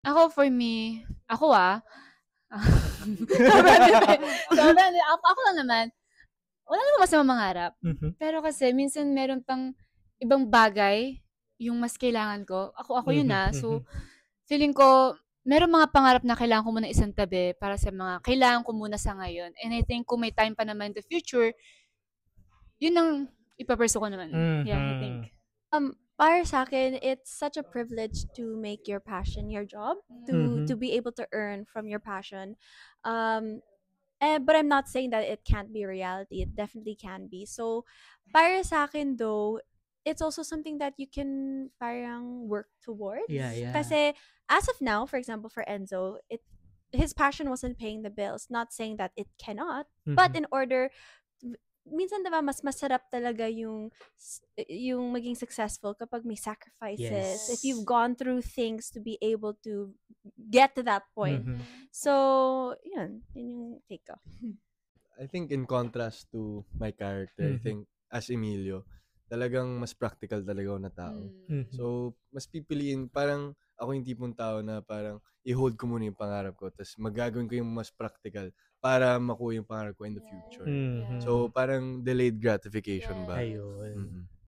Ako for me, ako ako lang naman, wala namang masamang mangarap. Pero kasi minsan meron pang ibang bagay yung mas kailangan ko. Ako yun So, feeling ko, meron mga pangarap na kailangan ko muna isang tabi para sa mga kailangan ko muna sa ngayon. And I think kung may time pa naman in the future, yun ang ipapursue ko naman. Yeah, I think. Para sa akin, it's such a privilege to make your passion your job, to be able to earn from your passion. Um, but I'm not saying that it can't be reality. It definitely can be. So, para sa akin though, it's also something that you can parang work Yeah, towards. yeah. Kasi as of now, for example, for Enzo, his passion wasn't paying the bills. Not saying that it cannot, but in order minsan 'di ba mas masarap talaga yung maging successful kapag may sacrifices. If you've Yes. gone through things to be able to get to that point. So, yun yung take ko. I think in contrast to my character, I think as Emilio, talagang mas practical talaga ako na tao. So, mas pipiliin, parang ako yung tipong tao na parang i-hold ko muna yung pangarap ko, tapos magagawin ko yung mas practical para makuha yung pangarap ko in the future. So, parang delayed gratification ba? Ayun.